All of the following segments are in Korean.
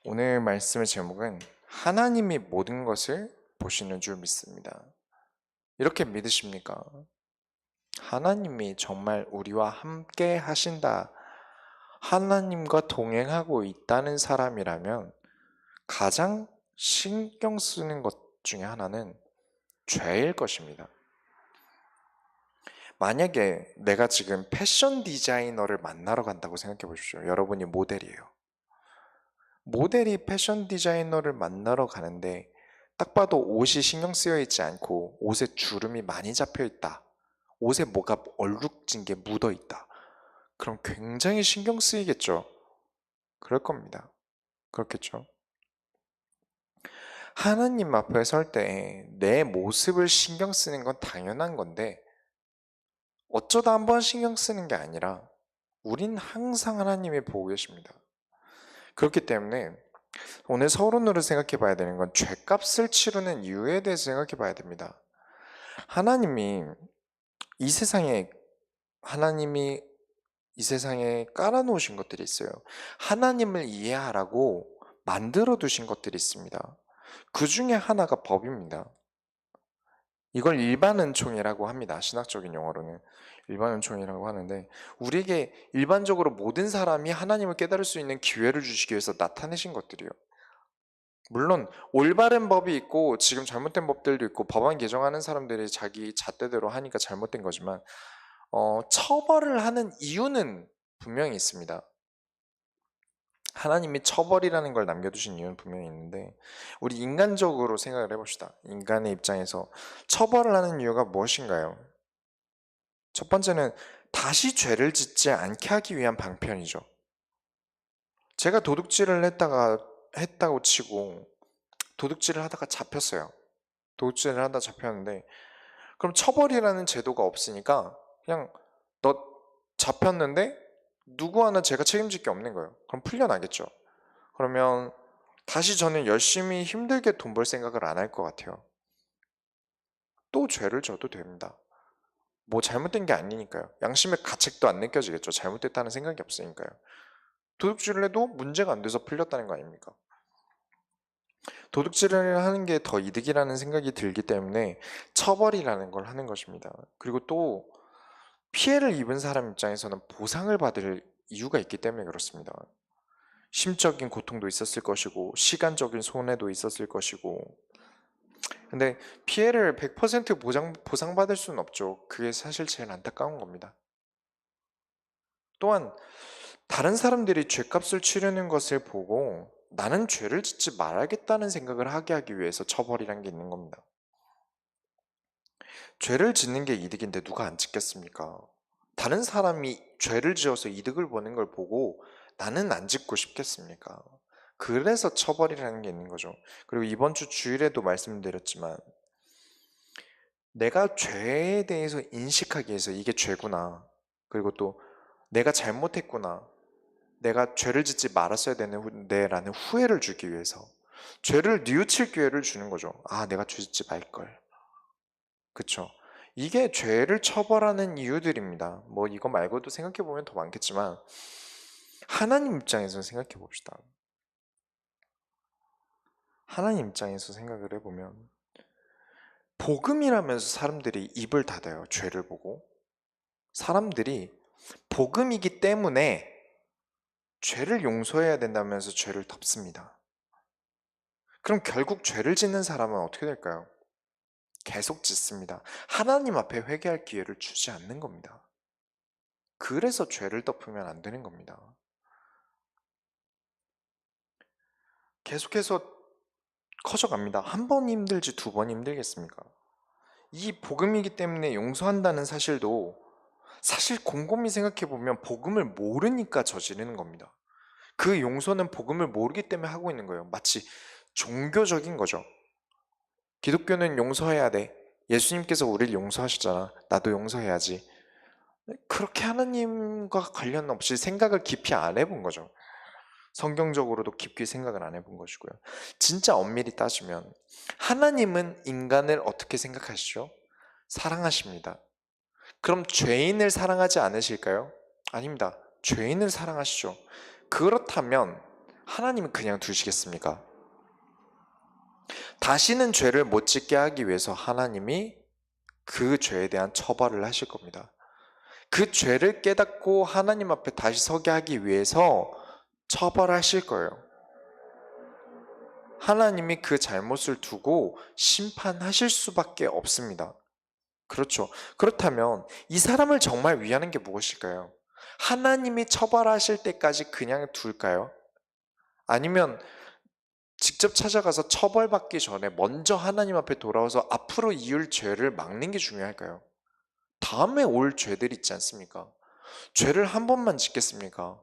오늘 말씀의 제목은 하나님이 모든 것을 보시는 줄 믿습니다. 이렇게 믿으십니까? 하나님이 정말 우리와 함께 하신다. 하나님과 동행하고 있다는 사람이라면 가장 신경 쓰는 것 중에 하나는 죄일 것입니다. 만약에 내가 지금 패션 디자이너를 만나러 간다고 생각해 보십시오. 여러분이 모델이에요. 모델이 패션 디자이너를 만나러 가는데 딱 봐도 옷이 신경 쓰여 있지 않고 옷에 주름이 많이 잡혀 있다. 옷에 뭐가 얼룩진 게 묻어 있다. 그럼 굉장히 신경 쓰이겠죠. 그럴 겁니다. 그렇겠죠. 하나님 앞에 설 때 내 모습을 신경 쓰는 건 당연한 건데 어쩌다 한번 신경 쓰는 게 아니라 우린 항상 하나님이 보고 계십니다. 그렇기 때문에 오늘 서론으로 생각해 봐야 되는 건 죄값을 치르는 이유에 대해서 생각해 봐야 됩니다. 하나님이 이 세상에 하나님이 이 세상에 깔아놓으신 것들이 있어요. 하나님을 이해하라고 만들어 두신 것들이 있습니다. 그 중에 하나가 법입니다. 이걸 일반은총이라고 합니다. 신학적인 용어로는 일반은총이라고 하는데 우리에게 일반적으로 모든 사람이 하나님을 깨달을 수 있는 기회를 주시기 위해서 나타내신 것들이요. 물론 올바른 법이 있고 지금 잘못된 법들도 있고 법안 개정하는 사람들이 자기 잣대대로 하니까 잘못된 거지만 처벌을 하는 이유는 분명히 있습니다. 하나님이 처벌이라는 걸 남겨두신 이유는 분명히 있는데 우리 인간적으로 생각을 해봅시다. 인간의 입장에서 처벌을 하는 이유가 무엇인가요? 첫 번째는 다시 죄를 짓지 않게 하기 위한 방편이죠. 제가 도둑질을 했다고 치고 도둑질을 하다가 잡혔어요. 도둑질을 하다 잡혔는데 그럼 처벌이라는 제도가 없으니까 그냥 너 잡혔는데 누구 하나 제가 책임질 게 없는 거예요. 그럼 풀려나겠죠. 그러면 다시 저는 열심히 힘들게 돈 벌 생각을 안 할 것 같아요. 또 죄를 져도 됩니다. 뭐 잘못된 게 아니니까요. 양심의 가책도 안 느껴지겠죠. 잘못됐다는 생각이 없으니까요. 도둑질을 해도 문제가 안 돼서 풀렸다는 거 아닙니까? 도둑질을 하는 게 더 이득이라는 생각이 들기 때문에 처벌이라는 걸 하는 것입니다. 그리고 또 피해를 입은 사람 입장에서는 보상을 받을 이유가 있기 때문에 그렇습니다. 심적인 고통도 있었을 것이고 시간적인 손해도 있었을 것이고 근데 피해를 100% 보상받을 수는 없죠. 그게 사실 제일 안타까운 겁니다. 또한 다른 사람들이 죄값을 치르는 것을 보고 나는 죄를 짓지 말아야겠다는 생각을 하게 하기 위해서 처벌이란 게 있는 겁니다. 죄를 짓는 게 이득인데 누가 안 짓겠습니까? 다른 사람이 죄를 지어서 이득을 보는 걸 보고 나는 안 짓고 싶겠습니까? 그래서 처벌이라는 게 있는 거죠. 그리고 이번 주 주일에도 말씀드렸지만 내가 죄에 대해서 인식하기 위해서 이게 죄구나. 그리고 또 내가 잘못했구나. 내가 죄를 짓지 말았어야 되는데 라는 후회를 주기 위해서 죄를 뉘우칠 기회를 주는 거죠. 아, 내가 죄 짓지 말걸. 그쵸? 이게 죄를 처벌하는 이유들입니다. 뭐 이거 말고도 생각해 보면 더 많겠지만 하나님 입장에서 생각해 봅시다. 하나님 입장에서 생각을 해보면 복음이라면서 사람들이 입을 닫아요. 죄를 보고. 사람들이 복음이기 때문에 죄를 용서해야 된다면서 죄를 덮습니다. 그럼 결국 죄를 짓는 사람은 어떻게 될까요? 계속 짓습니다. 하나님 앞에 회개할 기회를 주지 않는 겁니다. 그래서 죄를 덮으면 안 되는 겁니다. 계속해서 커져갑니다. 한 번 힘들지 두 번 힘들겠습니까? 이 복음이기 때문에 용서한다는 사실도 사실 곰곰이 생각해보면 복음을 모르니까 저지르는 겁니다. 그 용서는 복음을 모르기 때문에 하고 있는 거예요. 마치 종교적인 거죠. 기독교는 용서해야 돼. 예수님께서 우리를 용서하셨잖아. 나도 용서해야지. 그렇게 하나님과 관련 없이 생각을 깊이 안 해본 거죠. 성경적으로도 깊게 생각을 안 해본 것이고요. 진짜 엄밀히 따지면 하나님은 인간을 어떻게 생각하시죠? 사랑하십니다. 그럼 죄인을 사랑하지 않으실까요? 아닙니다. 죄인을 사랑하시죠. 그렇다면 하나님은 그냥 두시겠습니까? 다시는 죄를 못 짓게 하기 위해서 하나님이 그 죄에 대한 처벌을 하실 겁니다. 그 죄를 깨닫고 하나님 앞에 다시 서게 하기 위해서 처벌하실 거예요. 하나님이 그 잘못을 두고 심판하실 수밖에 없습니다. 그렇죠. 그렇다면 이 사람을 정말 위하는 게 무엇일까요? 하나님이 처벌하실 때까지 그냥 둘까요? 아니면 직접 찾아가서 처벌받기 전에 먼저 하나님 앞에 돌아와서 앞으로 이을 죄를 막는 게 중요할까요? 다음에 올 죄들 있지 않습니까? 죄를 한 번만 짓겠습니까?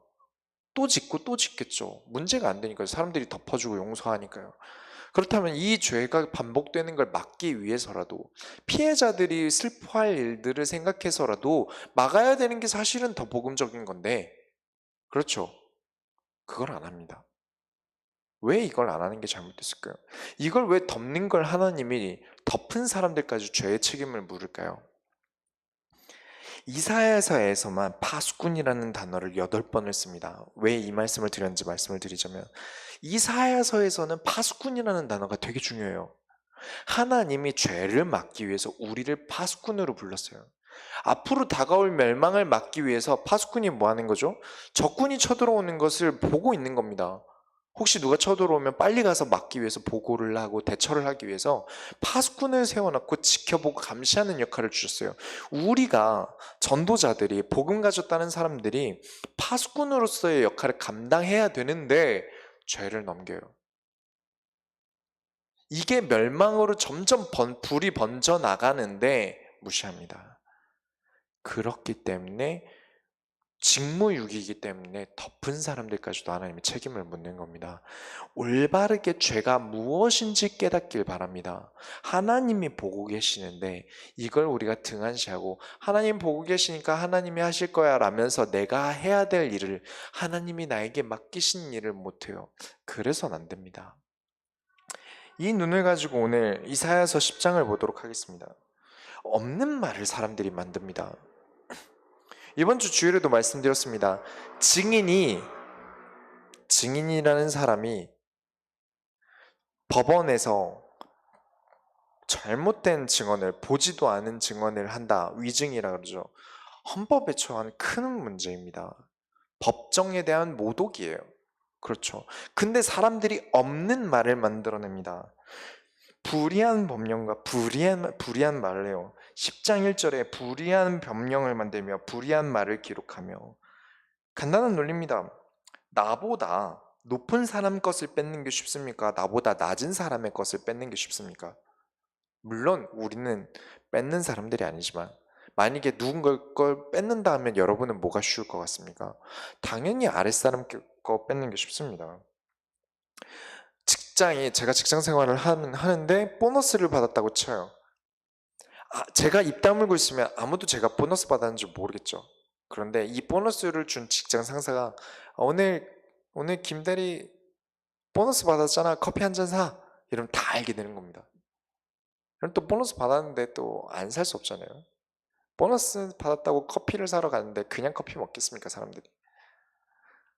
또 짓고 또 짓겠죠. 문제가 안 되니까요. 사람들이 덮어주고 용서하니까요. 그렇다면 이 죄가 반복되는 걸 막기 위해서라도 피해자들이 슬퍼할 일들을 생각해서라도 막아야 되는 게 사실은 더 복음적인 건데, 그렇죠. 그걸 안 합니다. 왜 이걸 안 하는 게 잘못됐을까요? 이걸 왜 덮는 걸 하나님이 덮은 사람들까지 죄의 책임을 물을까요? 이사야서에서만 파수꾼이라는 단어를 8번을 씁니다. 왜 이 말씀을 드렸는지 말씀을 드리자면, 이사야서에서는 파수꾼이라는 단어가 되게 중요해요. 하나님이 죄를 막기 위해서 우리를 파수꾼으로 불렀어요. 앞으로 다가올 멸망을 막기 위해서 파수꾼이 뭐 하는 거죠? 적군이 쳐들어오는 것을 보고 있는 겁니다. 혹시 누가 쳐들어오면 빨리 가서 막기 위해서 보고를 하고 대처를 하기 위해서 파수꾼을 세워놓고 지켜보고 감시하는 역할을 주셨어요. 우리가 전도자들이 복음 가졌다는 사람들이 파수꾼으로서의 역할을 감당해야 되는데 죄를 넘겨요. 이게 멸망으로 점점 불이 번져 나가는데 무시합니다. 그렇기 때문에 직무유기이기 때문에 덮은 사람들까지도 하나님이 책임을 묻는 겁니다. 올바르게 죄가 무엇인지 깨닫길 바랍니다. 하나님이 보고 계시는데 이걸 우리가 등한시하고 하나님 보고 계시니까 하나님이 하실 거야 라면서 내가 해야 될 일을 하나님이 나에게 맡기신 일을 못해요. 그래서는 안 됩니다. 이 눈을 가지고 오늘 이사야서 10장을 보도록 하겠습니다. 없는 말을 사람들이 만듭니다. 이번 주 주일에도 말씀드렸습니다. 증인이라는 사람이 법원에서 잘못된 증언을, 보지도 않은 증언을 한다. 위증이라 그러죠. 헌법에 처한 큰 문제입니다. 법정에 대한 모독이에요. 그렇죠. 근데 사람들이 없는 말을 만들어냅니다. 불의한 법령과 불의한 말을 해요. 10장 1절에 불의한 법령을 만들며 불의한 말을 기록하며. 간단한 논리입니다. 나보다 높은 사람 것을 뺏는 게 쉽습니까? 나보다 낮은 사람의 것을 뺏는 게 쉽습니까? 물론 우리는 뺏는 사람들이 아니지만 만약에 누군가 걸 뺏는다 하면 여러분은 뭐가 쉬울 것 같습니까? 당연히 아랫사람 거 뺏는 게 쉽습니다. 제가 직장 생활을 하는데 보너스를 받았다고 쳐요. 제가 입 다물고 있으면 아무도 제가 보너스 받았는지 모르겠죠. 그런데 이 보너스를 준 직장 상사가 오늘 김대리 보너스 받았잖아. 커피 한 잔 사. 이러면 다 알게 되는 겁니다. 그럼 또 보너스 받았는데 또 안 살 수 없잖아요. 보너스 받았다고 커피를 사러 가는데 그냥 커피 먹겠습니까, 사람들이?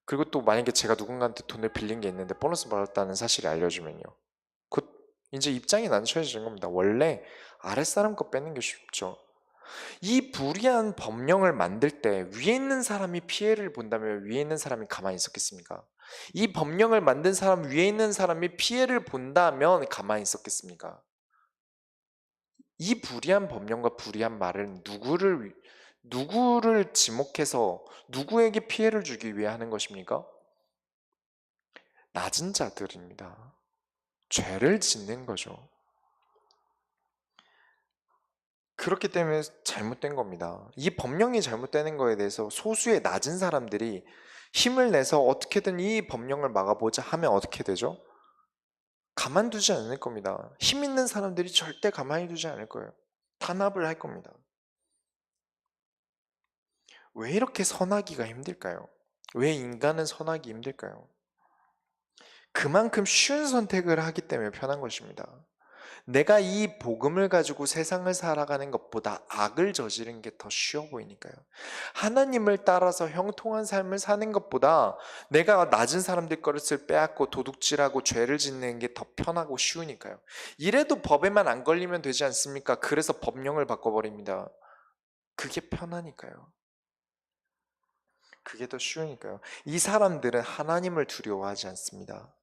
그리고 또 만약에 제가 누군가한테 돈을 빌린 게 있는데 보너스 받았다는 사실을 알려주면요. 곧 이제 입장이 난처해지는 겁니다. 원래 아랫사람 거 뺏는 게 쉽죠. 이 불의한 법령을 만들 때 위에 있는 사람이 피해를 본다면 위에 있는 사람이 가만히 있었겠습니까? 이 법령을 만든 사람 위에 있는 사람이 피해를 본다면 가만히 있었겠습니까? 이 불의한 법령과 불의한 말은 누구를 지목해서 누구에게 피해를 주기 위해 하는 것입니까? 낮은 자들입니다. 죄를 짓는 거죠. 그렇기 때문에 잘못된 겁니다. 이 법령이 잘못되는 거에 대해서 소수의 낮은 사람들이 힘을 내서 어떻게든 이 법령을 막아보자 하면 어떻게 되죠? 가만두지 않을 겁니다. 힘 있는 사람들이 절대 가만히 두지 않을 거예요. 탄압을 할 겁니다. 왜 이렇게 선하기가 힘들까요? 왜 인간은 선하기 힘들까요? 그만큼 쉬운 선택을 하기 때문에 편한 것입니다. 내가 이 복음을 가지고 세상을 살아가는 것보다 악을 저지른 게 더 쉬워 보이니까요. 하나님을 따라서 형통한 삶을 사는 것보다 내가 낮은 사람들 것을 빼앗고 도둑질하고 죄를 짓는 게 더 편하고 쉬우니까요. 이래도 법에만 안 걸리면 되지 않습니까? 그래서 법령을 바꿔버립니다. 그게 편하니까요. 그게 더 쉬우니까요. 이 사람들은 하나님을 두려워하지 않습니다.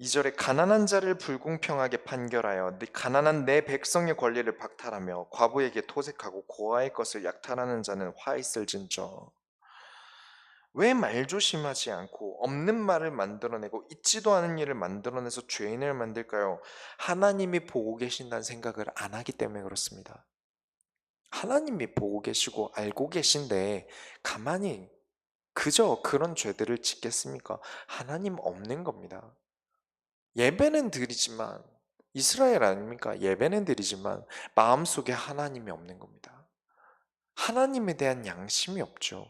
2절에 가난한 자를 불공평하게 판결하여 가난한 내 백성의 권리를 박탈하며 과부에게 토색하고 고아의 것을 약탈하는 자는 화 있을진저. 왜 말조심하지 않고 없는 말을 만들어내고 있지도 않은 일을 만들어내서 죄인을 만들까요? 하나님이 보고 계신다는 생각을 안 하기 때문에 그렇습니다. 하나님이 보고 계시고 알고 계신데 가만히 그저 그런 죄들을 짓겠습니까? 하나님 없는 겁니다. 예배는 드리지만 이스라엘 아닙니까? 예배는 드리지만 마음속에 하나님이 없는 겁니다. 하나님에 대한 양심이 없죠.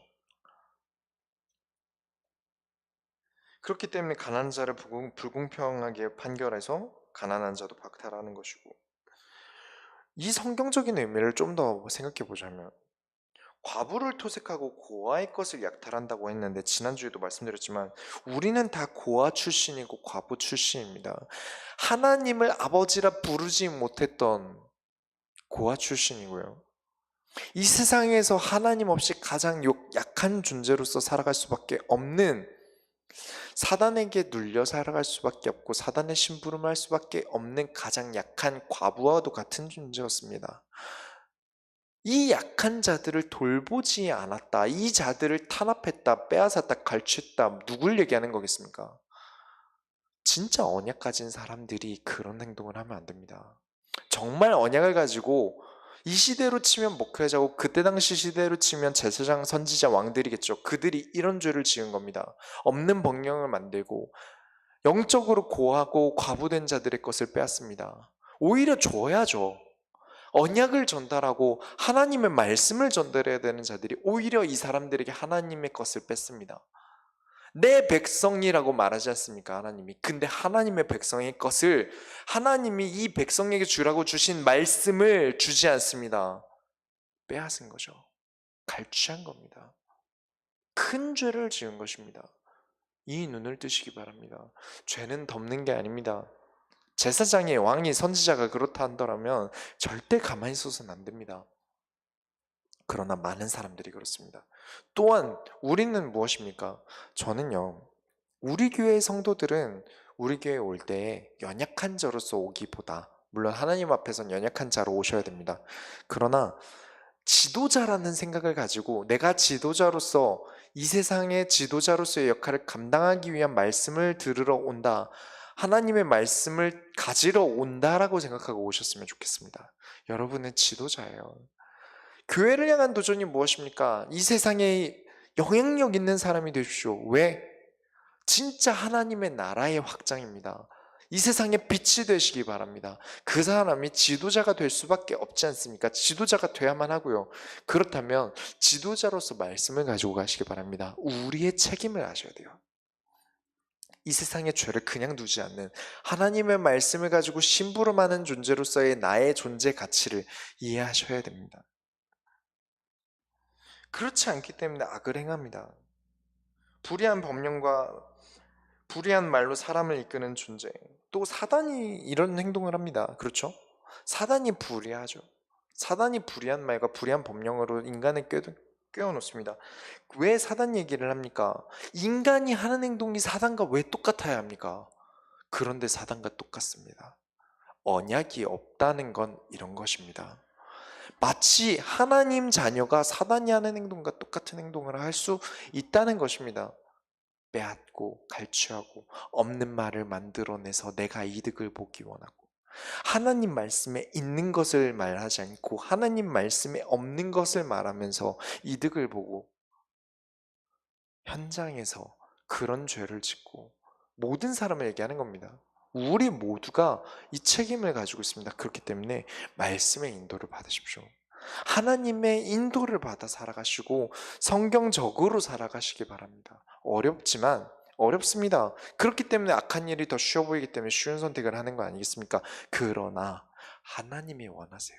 그렇기 때문에 가난한 자를 불공평하게 판결해서 가난한 자도 박탈하는 것이고, 이 성경적인 의미를 좀 더 생각해 보자면 과부를 토색하고 고아의 것을 약탈한다고 했는데, 지난주에도 말씀드렸지만 우리는 다 고아 출신이고 과부 출신입니다. 하나님을 아버지라 부르지 못했던 고아 출신이고요. 이 세상에서 하나님 없이 가장 약한 존재로서 살아갈 수밖에 없는, 사단에게 눌려 살아갈 수밖에 없고 사단의 심부름할 수밖에 없는 가장 약한 과부와도 같은 존재였습니다. 이 약한 자들을 돌보지 않았다, 이 자들을 탄압했다, 빼앗았다, 갈취했다, 누굴 얘기하는 거겠습니까? 진짜 언약 가진 사람들이 그런 행동을 하면 안 됩니다. 정말 언약을 가지고 이 시대로 치면 목회자고 그때 당시 시대로 치면 제사장, 선지자, 왕들이겠죠. 그들이 이런 죄를 지은 겁니다. 없는 법령을 만들고 영적으로 고하고 과부된 자들의 것을 빼앗습니다. 오히려 줘야죠. 언약을 전달하고 하나님의 말씀을 전달해야 되는 자들이 오히려 이 사람들에게 하나님의 것을 뺐습니다. 내 백성이라고 말하지 않습니까? 하나님이. 근데 하나님의 백성의 것을, 하나님이 이 백성에게 주라고 주신 말씀을 주지 않습니다. 빼앗은 거죠. 갈취한 겁니다. 큰 죄를 지은 것입니다. 이 눈을 뜨시기 바랍니다. 죄는 덮는 게 아닙니다. 제사장의 왕이 선지자가 그렇다 한다면 절대 가만히 있어서는 안 됩니다. 그러나 많은 사람들이 그렇습니다. 또한 우리는 무엇입니까? 저는요, 우리 교회 성도들은 우리 교회에 올 때 연약한 자로서 오기보다, 물론 하나님 앞에선 연약한 자로 오셔야 됩니다. 그러나 지도자라는 생각을 가지고 내가 지도자로서 이 세상의 지도자로서의 역할을 감당하기 위한 말씀을 들으러 온다, 하나님의 말씀을 가지러 온다라고 생각하고 오셨으면 좋겠습니다. 여러분은 지도자예요. 교회를 향한 도전이 무엇입니까? 이 세상에 영향력 있는 사람이 되십시오. 왜? 진짜 하나님의 나라의 확장입니다. 이 세상에 빛이 되시기 바랍니다. 그 사람이 지도자가 될 수밖에 없지 않습니까? 지도자가 돼야만 하고요. 그렇다면 지도자로서 말씀을 가지고 가시기 바랍니다. 우리의 책임을 아셔야 돼요. 이 세상의 죄를 그냥 두지 않는, 하나님의 말씀을 가지고 심부름하는 존재로서의 나의 존재 가치를 이해하셔야 됩니다. 그렇지 않기 때문에 악을 행합니다. 불의한 법령과 불의한 말로 사람을 이끄는 존재. 또 사단이 이런 행동을 합니다. 그렇죠? 사단이 불의하죠. 사단이 불의한 말과 불의한 법령으로 인간을 꿰어놓습니다. 왜 사단 얘기를 합니까? 인간이 하는 행동이 사단과 왜 똑같아야 합니까? 그런데 사단과 똑같습니다. 언약이 없다는 건 이런 것입니다. 마치 하나님 자녀가 사단이 하는 행동과 똑같은 행동을 할 수 있다는 것입니다. 빼앗고 갈취하고 없는 말을 만들어내서 내가 이득을 보기 원하고, 하나님 말씀에 있는 것을 말하지 않고 하나님 말씀에 없는 것을 말하면서 이득을 보고 현장에서 그런 죄를 짓고 모든 사람을 얘기하는 겁니다. 우리 모두가 이 책임을 가지고 있습니다. 그렇기 때문에 말씀의 인도를 받으십시오. 하나님의 인도를 받아 살아가시고 성경적으로 살아가시기 바랍니다. 어렵지만 어렵습니다. 그렇기 때문에 악한 일이 더 쉬워 보이기 때문에 쉬운 선택을 하는 거 아니겠습니까? 그러나 하나님이 원하세요.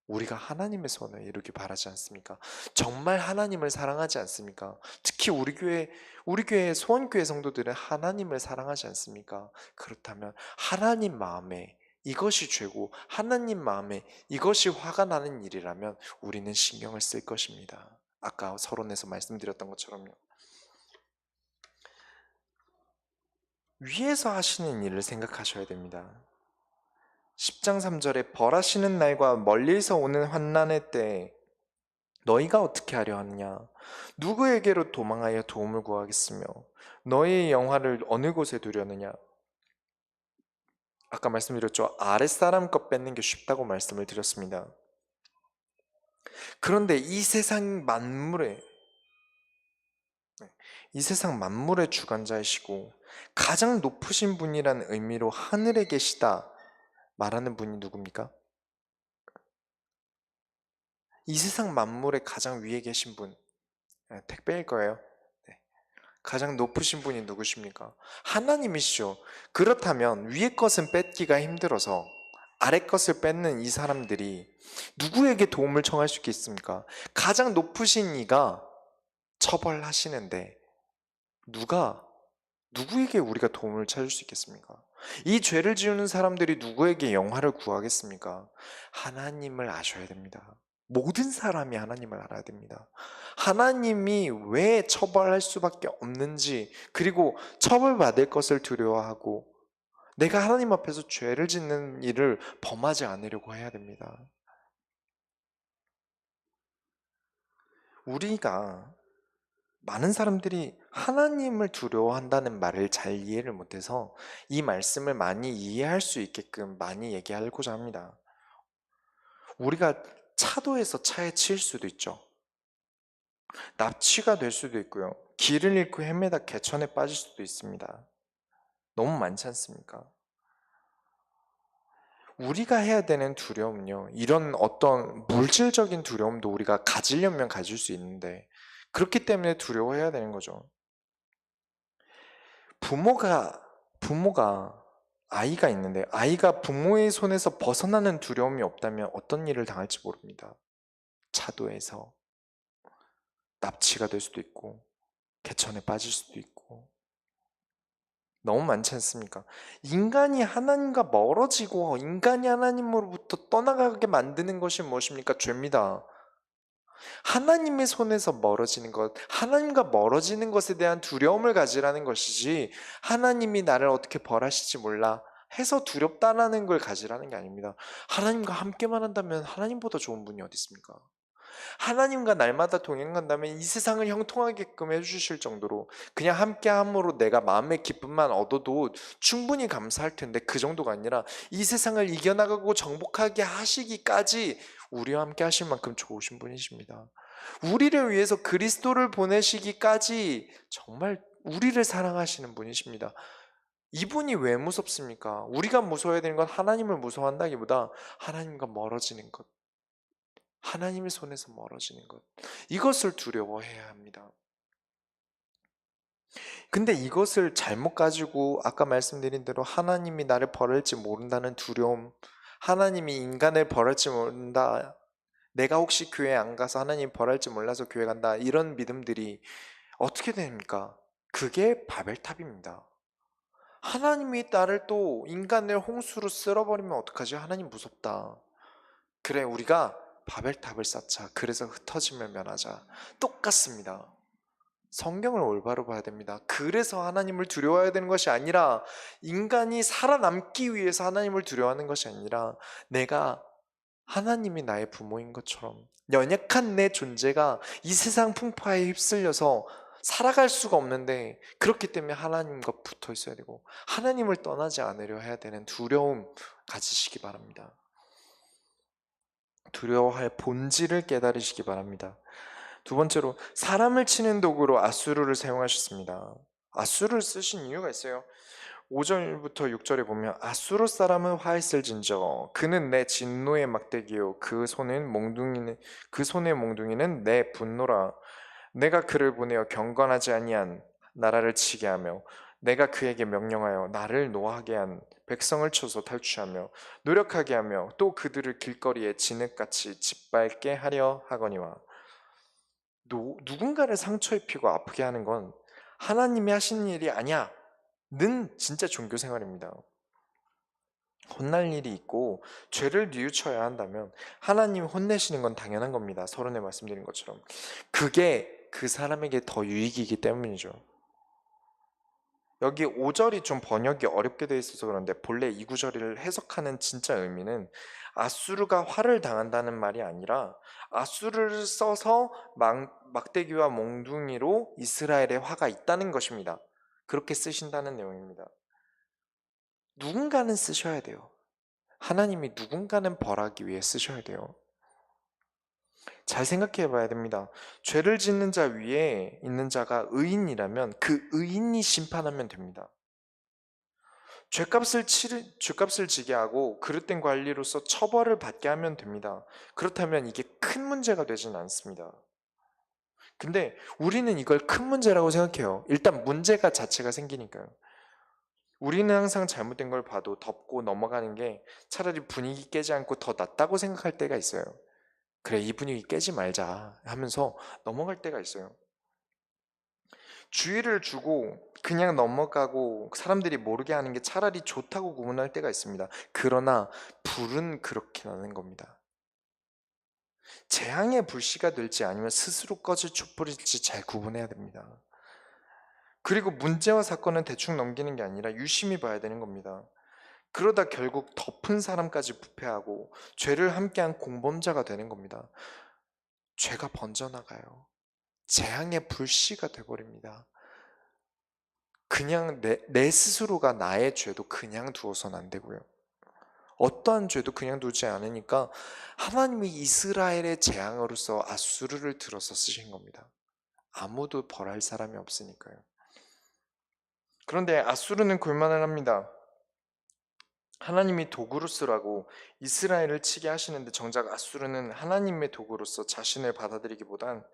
우리가 하나님의 손을 이루기 바라지 않습니까? 정말 하나님을 사랑하지 않습니까? 특히 우리 교회 소원교회 성도들은 하나님을 사랑하지 않습니까? 그렇다면 하나님 마음에 이것이 죄고 하나님 마음에 이것이 화가 나는 일이라면 우리는 신경을 쓸 것입니다. 아까 서론에서 말씀드렸던 것처럼요. 위에서 하시는 일을 생각하셔야 됩니다. 10장 3절에 벌하시는 날과 멀리서 오는 환난의 때에 너희가 어떻게 하려 하느냐? 누구에게로 도망하여 도움을 구하겠으며 너희의 영화를 어느 곳에 두려느냐? 아까 말씀드렸죠. 아랫사람 것 뺏는 게 쉽다고 말씀을 드렸습니다. 그런데 이 세상 만물의 주관자이시고 가장 높으신 분이라는 의미로 하늘에 계시다 말하는 분이 누굽니까? 이 세상 만물의 가장 위에 계신 분, 택배일 거예요. 네. 가장 높으신 분이 누구십니까? 하나님이시죠. 그렇다면 위의 것은 뺏기가 힘들어서 아래 것을 뺏는 이 사람들이 누구에게 도움을 청할 수 있겠습니까? 가장 높으신 이가 처벌하시는데 누구에게 우리가 도움을 찾을 수 있겠습니까? 이 죄를 지우는 사람들이 누구에게 영화를 구하겠습니까? 하나님을 아셔야 됩니다. 모든 사람이 하나님을 알아야 됩니다. 하나님이 왜 처벌할 수밖에 없는지, 그리고 처벌받을 것을 두려워하고 내가 하나님 앞에서 죄를 짓는 일을 범하지 않으려고 해야 됩니다. 우리가 많은 사람들이 하나님을 두려워한다는 말을 잘 이해를 못해서 이 말씀을 많이 이해할 수 있게끔 많이 얘기하고자 합니다. 우리가 차도에서 차에 치일 수도 있죠. 납치가 될 수도 있고요. 길을 잃고 헤매다 개천에 빠질 수도 있습니다. 너무 많지 않습니까? 우리가 해야 되는 두려움은요, 이런 어떤 물질적인 두려움도 우리가 가지려면 가질 수 있는데, 그렇기 때문에 두려워해야 되는 거죠. 부모가 아이가 있는데, 아이가 부모의 손에서 벗어나는 두려움이 없다면 어떤 일을 당할지 모릅니다. 차도에서 납치가 될 수도 있고, 개천에 빠질 수도 있고, 너무 많지 않습니까? 인간이 하나님과 멀어지고 인간이 하나님으로부터 떠나가게 만드는 것이 무엇입니까? 죄입니다. 하나님의 손에서 멀어지는 것, 하나님과 멀어지는 것에 대한 두려움을 가지라는 것이지, 하나님이 나를 어떻게 벌하실지 몰라 해서 두렵다라는 걸 가지라는 게 아닙니다. 하나님과 함께만 한다면 하나님보다 좋은 분이 어디 있습니까? 하나님과 날마다 동행한다면 이 세상을 형통하게끔 해주실 정도로 그냥 함께함으로 내가 마음의 기쁨만 얻어도 충분히 감사할 텐데, 그 정도가 아니라 이 세상을 이겨나가고 정복하게 하시기까지 우리와 함께 하실 만큼 좋으신 분이십니다. 우리를 위해서 그리스도를 보내시기까지 정말 우리를 사랑하시는 분이십니다. 이분이 왜 무섭습니까? 우리가 무서워야 되는 건 하나님을 무서워한다기보다 하나님과 멀어지는 것, 하나님의 손에서 멀어지는 것, 이것을 두려워해야 합니다. 근데 이것을 잘못 가지고 아까 말씀드린 대로 하나님이 나를 벌할지 모른다는 두려움, 하나님이 인간을 벌할지 모른다, 내가 혹시 교회 안 가서 하나님 벌할지 몰라서 교회 간다, 이런 믿음들이 어떻게 됩니까? 그게 바벨탑입니다. 하나님이 나를 또 인간을 홍수로 쓸어버리면 어떡하지? 하나님 무섭다. 그래, 우리가 바벨탑을 쌓자. 그래서 흩어짐을 면하자. 똑같습니다. 성경을 올바로 봐야 됩니다. 그래서 하나님을 두려워해야 되는 것이 아니라, 인간이 살아남기 위해서 하나님을 두려워하는 것이 아니라, 내가 하나님이 나의 부모인 것처럼 연약한 내 존재가 이 세상 풍파에 휩쓸려서 살아갈 수가 없는데, 그렇기 때문에 하나님과 붙어 있어야 되고 하나님을 떠나지 않으려 해야 되는 두려움 가지시기 바랍니다. 두려워할 본질을 깨달으시기 바랍니다. 두 번째로, 사람을 치는 도구로 아수르를 사용하셨습니다. 아수르를 쓰신 이유가 있어요. 5절부터 6절에 보면, 아수르 사람은 화했을진저 그는 내 진노의 막대기요 그 손의 몽둥이는 내 분노라. 내가 그를 보내어 경건하지 아니한 나라를 치게 하며 내가 그에게 명령하여 나를 노하게 한 백성을 쳐서 탈취하며 노력하게 하며 또 그들을 길거리에 진흙같이 짓밟게 하려 하거니와. 누군가를 상처 입히고 아프게 하는 건 하나님이 하시는 일이 아니야 는 진짜 종교 생활입니다. 혼날 일이 있고 죄를 뉘우쳐야 한다면 하나님이 혼내시는 건 당연한 겁니다. 서론에 말씀드린 것처럼 그게 그 사람에게 더 유익이기 때문이죠. 여기 5절이 좀 번역이 어렵게 되어 있어서 그런데 본래 이 구절을 해석하는 진짜 의미는 아수르가 화를 당한다는 말이 아니라 아수르를 써서 막대기와 몽둥이로 이스라엘의 화가 있다는 것입니다. 그렇게 쓰신다는 내용입니다. 누군가는 쓰셔야 돼요. 하나님이 누군가는 벌하기 위해 쓰셔야 돼요. 잘 생각해 봐야 됩니다. 죄를 짓는 자 위에 있는 자가 의인이라면 그 의인이 심판하면 됩니다. 죄값을 지게 하고 그릇된 관리로서 처벌을 받게 하면 됩니다. 그렇다면 이게 큰 문제가 되진 않습니다. 근데 우리는 이걸 큰 문제라고 생각해요. 일단 문제가 자체가 생기니까요. 우리는 항상 잘못된 걸 봐도 덮고 넘어가는 게 차라리 분위기 깨지 않고 더 낫다고 생각할 때가 있어요. 그래, 이 분위기 깨지 말자 하면서 넘어갈 때가 있어요. 주의를 주고 그냥 넘어가고 사람들이 모르게 하는 게 차라리 좋다고 구분할 때가 있습니다. 그러나 불은 그렇게 나는 겁니다. 재앙의 불씨가 될지 아니면 스스로 꺼질 촛불일지 잘 구분해야 됩니다. 그리고 문제와 사건은 대충 넘기는 게 아니라 유심히 봐야 되는 겁니다. 그러다 결국 덮은 사람까지 부패하고 죄를 함께한 공범자가 되는 겁니다. 죄가 번져나가요. 재앙의 불씨가 돼버립니다. 그냥 내 스스로가 나의 죄도 그냥 두어서는 안 되고요. 어떠한 죄도 그냥 두지 않으니까 하나님이 이스라엘의 재앙으로서 아수르를 들어서 쓰신 겁니다. 아무도 벌할 사람이 없으니까요. 그런데 아수르는 굴만을 합니다. 하나님이 도구로 쓰라고 이스라엘을 치게 하시는데 정작 아수르는 하나님의 도구로서 자신을 받아들이기보단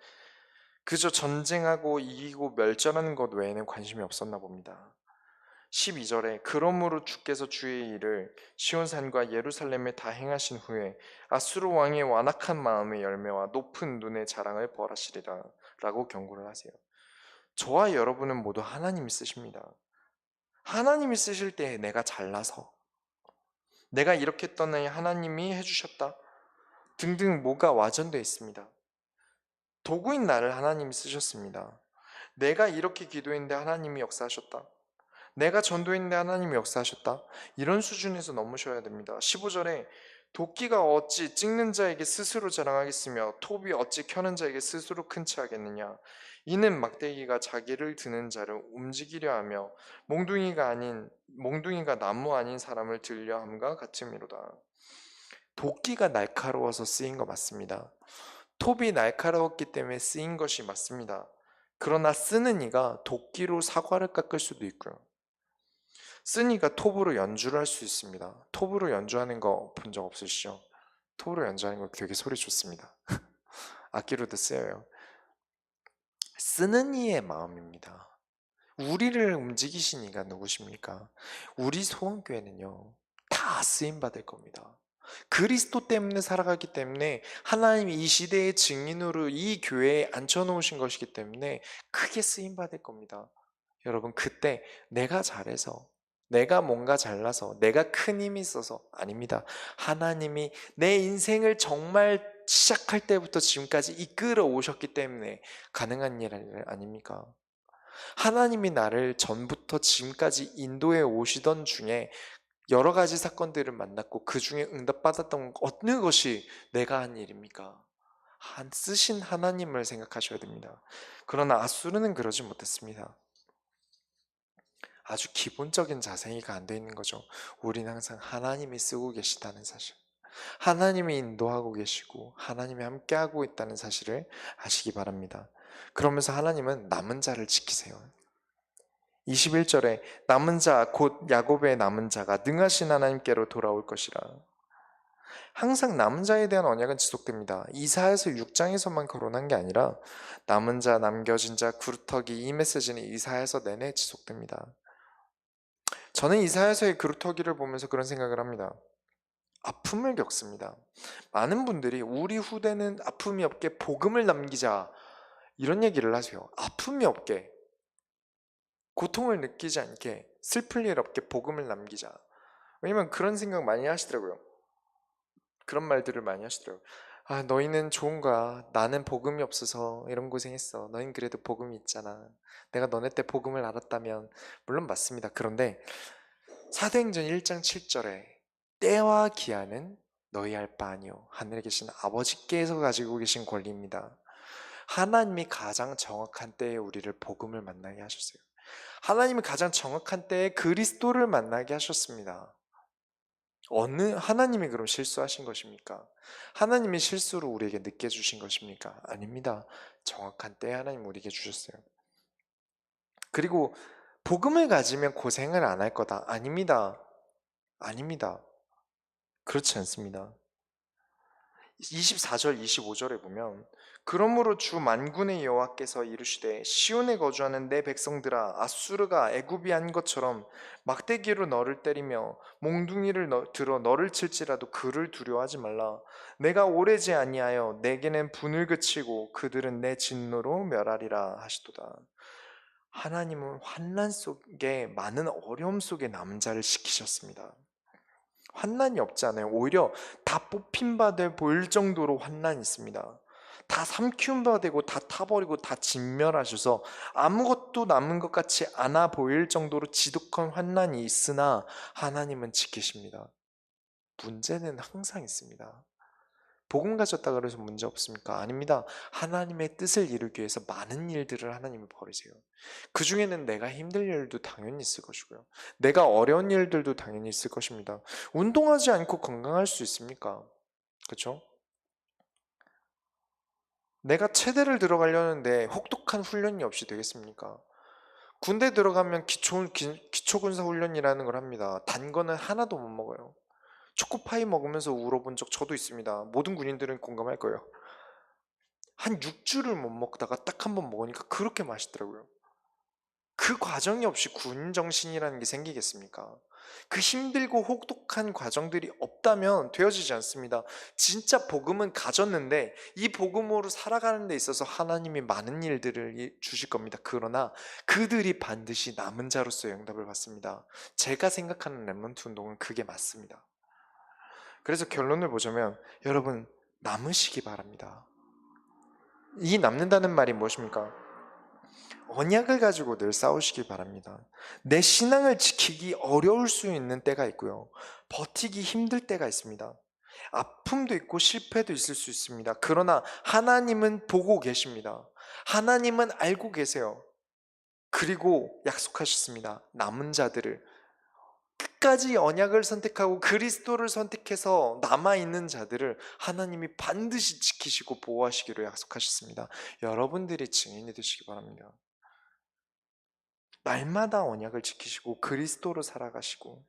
그저 전쟁하고 이기고 멸절하는 것 외에는 관심이 없었나 봅니다. 12절에 그러므로 주께서 주의 일을 시온산과 예루살렘에 다 행하신 후에 아수르 왕의 완악한 마음의 열매와 높은 눈의 자랑을 벌하시리라 라고 경고를 하세요. 저와 여러분은 모두 하나님이 쓰십니다. 하나님이 쓰실 때 내가 잘나서 내가 이렇게 했더니 하나님이 해주셨다 등등 뭐가 와전되어 있습니다. 도구인 나를 하나님이 쓰셨습니다. 내가 이렇게 기도했는데 하나님이 역사하셨다. 내가 전도했는데 하나님이 역사하셨다. 이런 수준에서 넘으셔야 됩니다. 15절에 도끼가 어찌 찍는 자에게 스스로 자랑하겠으며 톱이 어찌 켜는 자에게 스스로 큰 체 하겠느냐. 이는 막대기가 자기를 드는 자를 움직이려 하며 몽둥이가 나무 아닌 사람을 들려 함과 같음이로다. 도끼가 날카로워서 쓰인 거 맞습니다. 톱이 날카로웠기 때문에 쓰인 것이 맞습니다. 그러나 쓰는 이가 도끼로 사과를 깎을 수도 있고요. 쓴 이가 톱으로 연주를 할 수 있습니다. 톱으로 연주하는 거 본 적 없으시죠? 톱으로 연주하는 거 되게 소리 좋습니다. 악기로도 쓰여요. 쓰는 이의 마음입니다. 우리를 움직이신 이가 누구십니까? 우리 소원교회는요, 다 쓰임받을 겁니다. 그리스도 때문에 살아가기 때문에 하나님이 이 시대의 증인으로 이 교회에 앉혀놓으신 것이기 때문에 크게 쓰임받을 겁니다. 여러분, 그때 내가 잘해서 내가 뭔가 잘나서 내가 큰 힘이 있어서 아닙니다. 하나님이 내 인생을 정말 시작할 때부터 지금까지 이끌어 오셨기 때문에 가능한 일 아닙니까? 하나님이 나를 전부터 지금까지 인도해 오시던 중에 여러 가지 사건들을 만났고 그 중에 응답받았던 어느 것이 내가 한 일입니까? 쓰신 하나님을 생각하셔야 됩니다. 그러나 아수르는 그러지 못했습니다. 아주 기본적인 자세히가 안 돼 있는 거죠. 우리는 항상 하나님이 쓰고 계시다는 사실, 하나님이 인도하고 계시고 하나님이 함께하고 있다는 사실을 아시기 바랍니다. 그러면서 하나님은 남은 자를 지키세요. 21절에 남은 자 곧 야곱의 남은 자가 능하신 하나님께로 돌아올 것이라. 항상 남은 자에 대한 언약은 지속됩니다. 이사야서 6장에서만 거론한 게 아니라 남은 자, 남겨진 자, 구루터기 이 메시지는 이사야서 내내 지속됩니다. 저는 이사야서의 구루터기를 보면서 그런 생각을 합니다. 아픔을 겪습니다. 많은 분들이 우리 후대는 아픔이 없게 복음을 남기자 이런 얘기를 하세요. 아픔이 없게, 고통을 느끼지 않게, 슬플 일 없게 복음을 남기자. 왜냐면 그런 생각 많이 하시더라고요. 그런 말들을 많이 하시더라고요. 아, 너희는 좋은 거야. 나는 복음이 없어서 이런 고생했어. 너희는 그래도 복음이 있잖아. 내가 너네 때 복음을 알았다면. 물론 맞습니다. 그런데 사도행전 1장 7절에 때와 기한은 너희 알 바 아니요 하늘에 계신 아버지께서 가지고 계신 권리입니다. 하나님이 가장 정확한 때에 우리를 복음을 만나게 하셨어요. 하나님이 가장 정확한 때에 그리스도를 만나게 하셨습니다. 어느 하나님이 그럼 실수하신 것입니까? 하나님이 실수로 우리에게 늦게 주신 것입니까? 아닙니다. 정확한 때에 하나님 우리에게 주셨어요. 그리고 복음을 가지면 고생을 안 할 거다. 아닙니다. 아닙니다. 그렇지 않습니다. 24절 25절에 보면 그러므로 주 만군의 여호와께서 이르시되 시온에 거주하는 내 백성들아 아수르가 애굽이 한 것처럼 막대기로 너를 때리며 몽둥이를 들어 너를 칠지라도 그를 두려워하지 말라. 내가 오래지 아니하여 내게는 분을 그치고 그들은 내 진노로 멸하리라 하시도다. 하나님은 환난 속에 많은 어려움 속에 남은 자를 지키셨습니다. 환난이 없잖아요. 오히려 다 뽑힌 바 돼 보일 정도로 환난이 있습니다. 다 삼키운 바 되고 다 타버리고 다 진멸하셔서 아무것도 남은 것 같이 않아 보일 정도로 지독한 환난이 있으나 하나님은 지키십니다. 문제는 항상 있습니다. 복음 가졌다 그래서 문제 없습니까? 아닙니다. 하나님의 뜻을 이루기 위해서 많은 일들을 하나님이 벌이세요. 그 중에는 내가 힘들 일도 당연히 있을 것이고요. 내가 어려운 일들도 당연히 있을 것입니다. 운동하지 않고 건강할 수 있습니까? 그렇죠? 내가 체대를 들어가려는데 혹독한 훈련이 없이 되겠습니까? 군대 들어가면 기초군사 훈련이라는 걸 합니다. 단 거는 하나도 못 먹어요. 초코파이 먹으면서 울어본 적 저도 있습니다. 모든 군인들은 공감할 거예요. 한 6주를 못 먹다가 딱 한 번 먹으니까 그렇게 맛있더라고요. 그 과정이 없이 군정신이라는 게 생기겠습니까? 그 힘들고 혹독한 과정들이 없다면 되어지지 않습니다. 진짜 복음은 가졌는데 이 복음으로 살아가는 데 있어서 하나님이 많은 일들을 주실 겁니다. 그러나 그들이 반드시 남은 자로서의 응답을 받습니다. 제가 생각하는 렘넌트 운동은 그게 맞습니다. 그래서 결론을 보자면 여러분 남으시기 바랍니다. 이 남는다는 말이 무엇입니까? 언약을 가지고 늘 싸우시기 바랍니다. 내 신앙을 지키기 어려울 수 있는 때가 있고요. 버티기 힘들 때가 있습니다. 아픔도 있고 실패도 있을 수 있습니다. 그러나 하나님은 보고 계십니다. 하나님은 알고 계세요. 그리고 약속하셨습니다. 남은 자들을 끝까지 언약을 선택하고 그리스도를 선택해서 남아있는 자들을 하나님이 반드시 지키시고 보호하시기로 약속하셨습니다. 여러분들이 증인이 되시기 바랍니다. 날마다 언약을 지키시고 그리스도로 살아가시고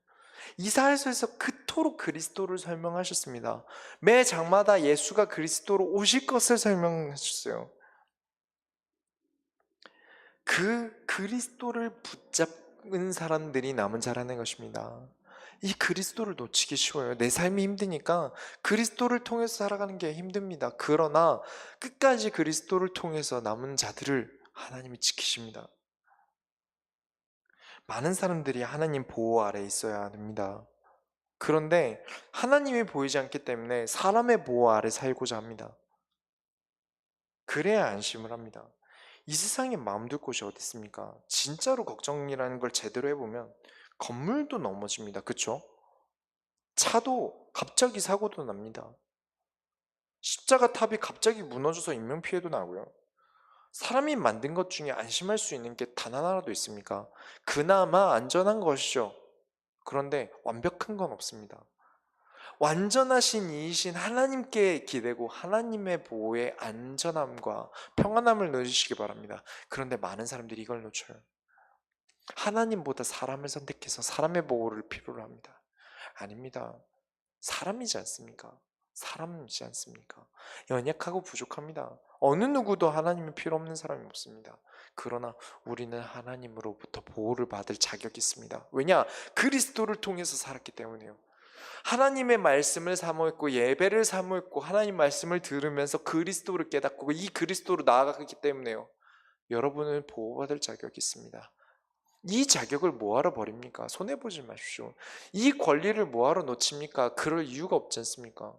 이사야서에서 그토록 그리스도를 설명하셨습니다. 매 장마다 예수가 그리스도로 오실 것을 설명하셨어요. 그 그리스도를 붙잡은 사람들이 남은 자라는 것입니다. 이 그리스도를 놓치기 쉬워요. 내 삶이 힘드니까 그리스도를 통해서 살아가는 게 힘듭니다. 그러나 끝까지 그리스도를 통해서 남은 자들을 하나님이 지키십니다. 많은 사람들이 하나님 보호 아래 있어야 합니다. 그런데 하나님이 보이지 않기 때문에 사람의 보호 아래 살고자 합니다. 그래야 안심을 합니다. 이 세상에 마음 둘 곳이 어디 있습니까? 진짜로 걱정이라는 걸 제대로 해보면 건물도 넘어집니다. 그쵸? 차도 갑자기 사고도 납니다. 십자가 탑이 갑자기 무너져서 인명피해도 나고요. 사람이 만든 것 중에 안심할 수 있는 게 단 하나라도 있습니까? 그나마 안전한 것이죠. 그런데 완벽한 건 없습니다. 완전하신 이이신 하나님께 기대고 하나님의 보호의 안전함과 평안함을 누리시기 바랍니다. 그런데 많은 사람들이 이걸 놓쳐요. 하나님보다 사람을 선택해서 사람의 보호를 필요로 합니다. 아닙니다. 사람이지 않습니까? 사람이지 않습니까? 연약하고 부족합니다. 어느 누구도 하나님이 필요 없는 사람이 없습니다. 그러나 우리는 하나님으로부터 보호를 받을 자격이 있습니다. 왜냐? 그리스도를 통해서 살았기 때문에요. 하나님의 말씀을 사모했고 예배를 사모했고 하나님 말씀을 들으면서 그리스도를 깨닫고 이 그리스도로 나아가기 때문에요. 여러분은 보호받을 자격이 있습니다. 이 자격을 뭐하러 버립니까? 손해보지 마십시오. 이 권리를 뭐하러 놓칩니까? 그럴 이유가 없지 않습니까?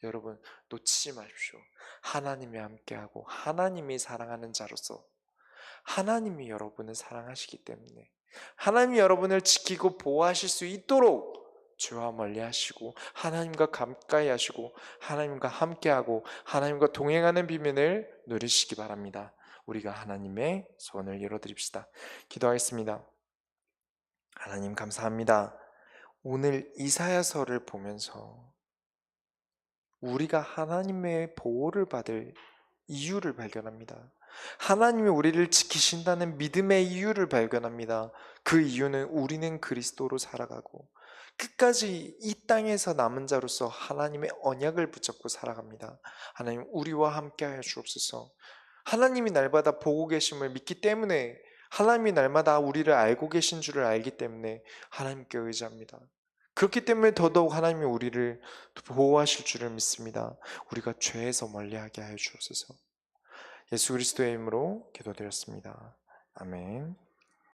여러분, 놓치지 마십시오. 하나님이 함께하고 하나님이 사랑하는 자로서 하나님이 여러분을 사랑하시기 때문에 하나님이 여러분을 지키고 보호하실 수 있도록 죄와 멀리하시고 하나님과 가까이 하시고 하나님과 함께하고 하나님과 동행하는 비밀을 누리시기 바랍니다. 우리가 하나님의 손을 열어드립시다. 기도하겠습니다. 하나님 감사합니다. 오늘 이사야서를 보면서 우리가 하나님의 보호를 받을 이유를 발견합니다. 하나님이 우리를 지키신다는 믿음의 이유를 발견합니다. 그 이유는 우리는 그리스도로 살아가고 끝까지 이 땅에서 남은 자로서 하나님의 언약을 붙잡고 살아갑니다. 하나님 우리와 함께하여 주옵소서. 하나님이 날마다 보고 계심을 믿기 때문에 하나님이 날마다 우리를 알고 계신 줄을 알기 때문에 하나님께 의지합니다. 그렇기 때문에 더더욱 하나님이 우리를 보호하실 줄을 믿습니다. 우리가 죄에서 멀리하게 하여 주옵소서. 예수 그리스도의 이름으로 기도드렸습니다. 아멘.